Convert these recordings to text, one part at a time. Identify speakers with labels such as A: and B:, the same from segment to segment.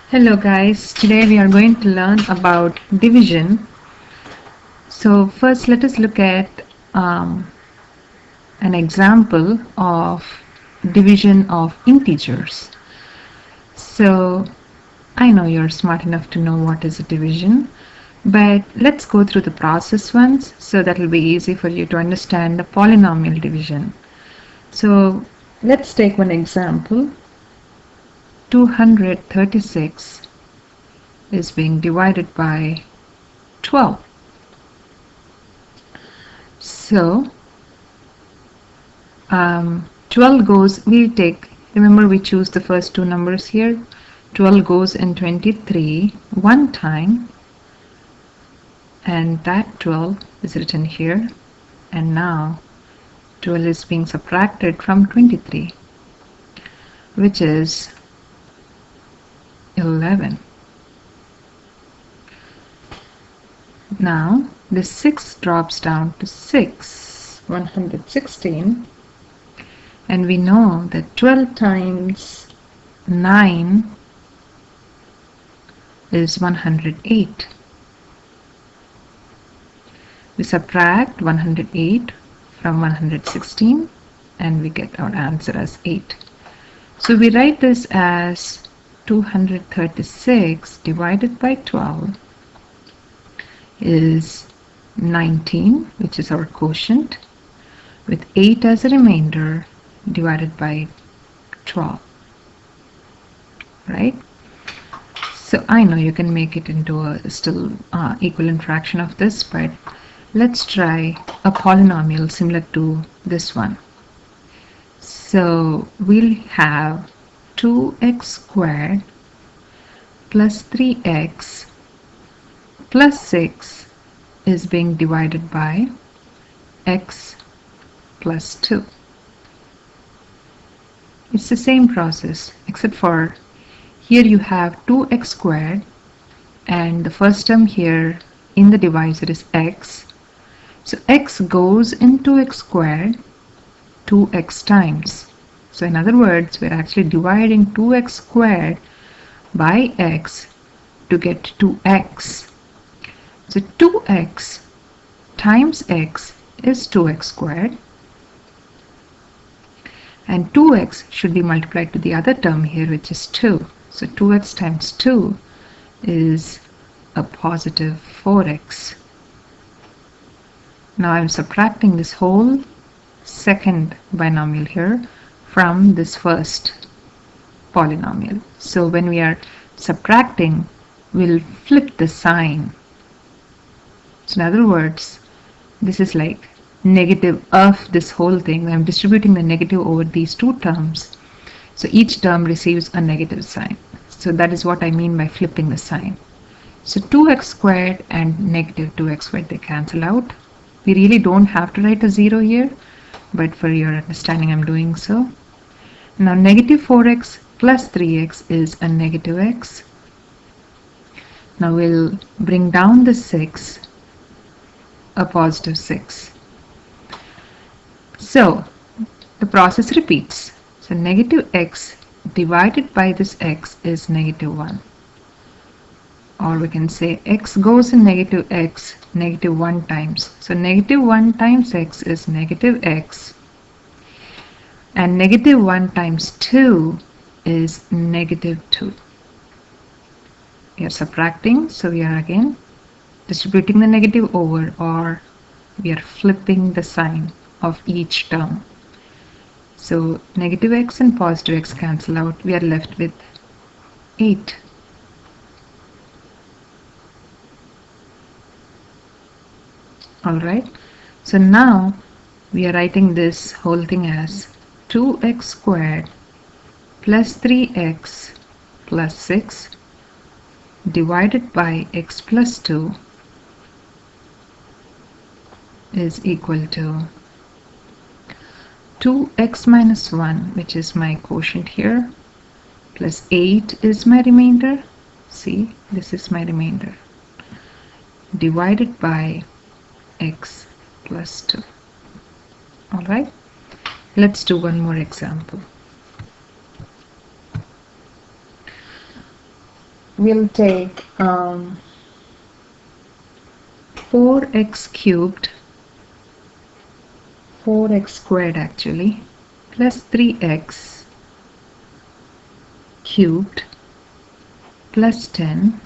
A: Hello guys, today we are going to learn about division. So first let us look at an example of division of integers. So I know you're smart enough to know what is a division, but let's go through the process once so that will be easy for you to understand the polynomial division. So let's take one example. 236 is being divided by 12. So 12 goes, remember we choose the first two numbers here. 12 goes in 23 one time, and that 12 is written here, and now 12 is being subtracted from 23, which is 11. Now this 6 drops down to 116, and we know that 12 times 9 is 108. We subtract 108 from 116 and we get our answer as 8. So we write this as 236 divided by 12 is 19, which is our quotient, with 8 as a remainder divided by 12, right? So I know you can make it into a still equivalent fraction of this, but let's try a polynomial similar to this one. So we'll have 2x squared plus 3x plus 6 is being divided by x plus 2. It's the same process, except for here you have 2x squared, and the first term here in the divisor is x. So x goes into x squared 2x times. So in other words, we're actually dividing 2x squared by x to get 2x. So 2x times x is 2x squared, and 2x should be multiplied to the other term here, which is 2. So 2x times 2 is a positive 4x. Now I'm subtracting this whole second binomial here from this first polynomial. So when we are subtracting, we'll flip the sign. So in other words, this is like negative of this whole thing. I'm distributing the negative over these two terms. So each term receives a negative sign. So that is what I mean by flipping the sign. So 2x squared and negative 2x squared, they cancel out. We really don't have to write a 0 here, but for your understanding I'm doing so. Now negative 4x plus 3x is a negative x. Now we'll bring down the 6, a positive 6. So the process repeats. So negative x divided by this x is negative 1. Or we can say x goes in negative x negative 1 times. So negative 1 times x is negative x. And negative 1 times 2 is negative 2. We are subtracting, so we are again distributing the negative over, or we are flipping the sign of each term. So negative x and positive x cancel out. We are left with 8. Alright, so now we are writing this whole thing as 2x squared plus 3x plus 6 divided by x plus 2 is equal to 2x minus 1, which is my quotient here, plus 8 is my remainder. See, this is my remainder, divided by x plus 2. Alright, let's do one more example. we'll take 4x cubed, 4x squared actually, plus 3x cubed plus 10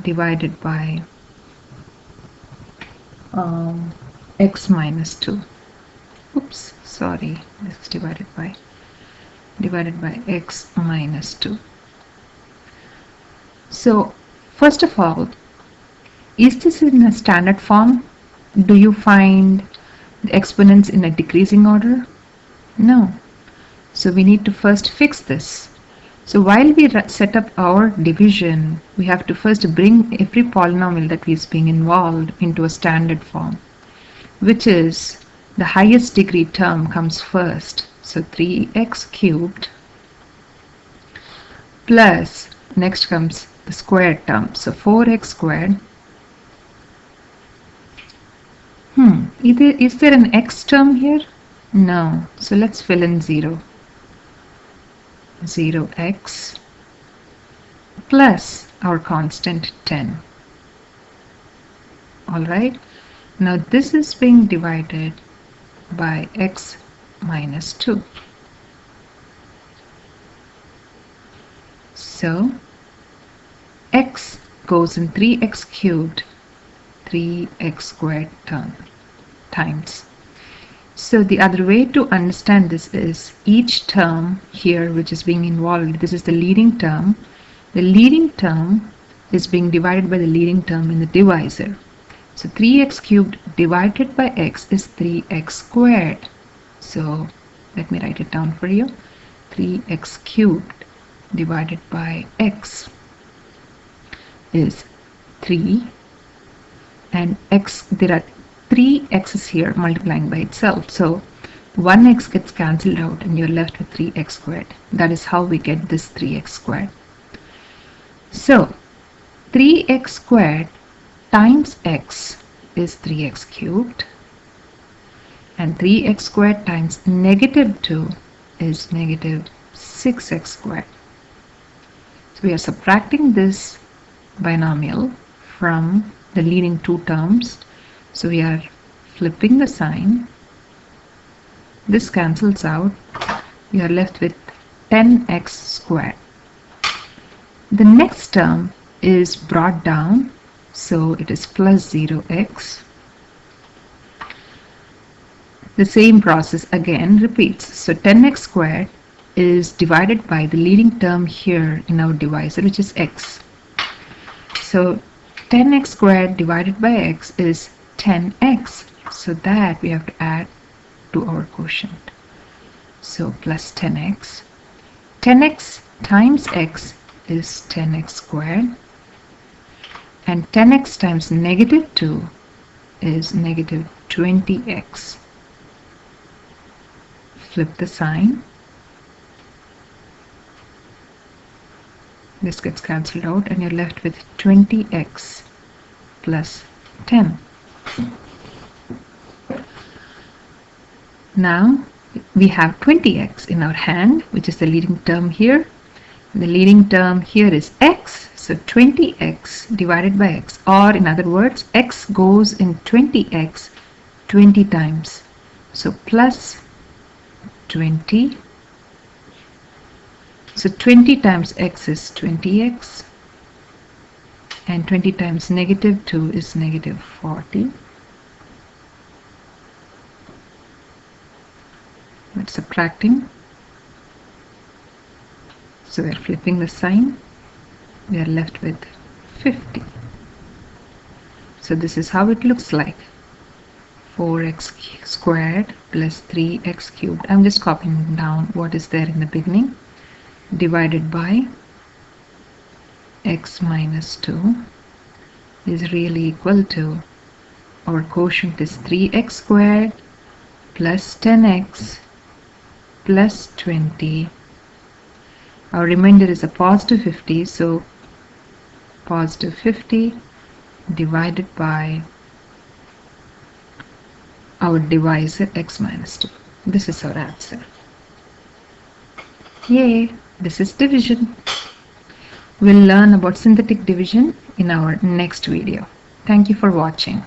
A: divided by x minus 2. Oops, sorry, this is divided by x minus 2. So first of all, is this in a standard form? Do you find the exponents in a decreasing order? No. So we need to first fix this. So while we set up our division, we have to first bring every polynomial that is being involved into a standard form, which is the highest degree term comes first. So 3x cubed plus, next comes the squared term. So 4x squared. Is there an x term here? No. So let's fill in 0. 0x plus our constant 10. Alright. Now this is being divided by x minus 2. So x goes in 3x cubed, 3x squared times. So the other way to understand this is each term here which is being involved, this is the leading term. The leading term is being divided by the leading term in the divisor. So 3x cubed divided by x is 3x squared. So let me write it down for you. 3x cubed divided by x is 3, and x, there are 3 x's here multiplying by itself. So 1x gets cancelled out and you're left with 3x squared. That is how we get this 3x squared. So 3x squared times x is 3x cubed, and 3x squared times negative 2 is negative 6x squared. So we are subtracting this binomial from the leading two terms. So we are flipping the sign. This cancels out. We are left with 10x squared. The next term is brought down, so it is plus 0x. The same process again repeats. So 10x squared is divided by the leading term here in our divisor, which is x. So 10x squared divided by x is 10x. So that we have to add to our quotient. So plus 10x. 10x times x is 10x squared. And 10x times negative 2 is negative 20x. Flip the sign. This gets cancelled out and you're left with 20x plus 10. Now we have 20x in our hand, which is the leading term here. The leading term here is x, so 20x divided by x, or in other words, x goes in 20x 20 times. So plus 20. So 20 times x is 20x, and 20 times negative 2 is negative 40. We're subtracting. So we're flipping the sign. We are left with 50. So this is how it looks like. 4x squared plus 3x cubed. I'm just copying down what is there in the beginning. Divided by x minus 2 is really equal to, our quotient is 3x squared plus 10x plus 20. Our remainder is a positive 50, so positive 50 divided by our divisor x minus 2. This is our answer. Yay! This is division. We'll learn about synthetic division in our next video. Thank you for watching.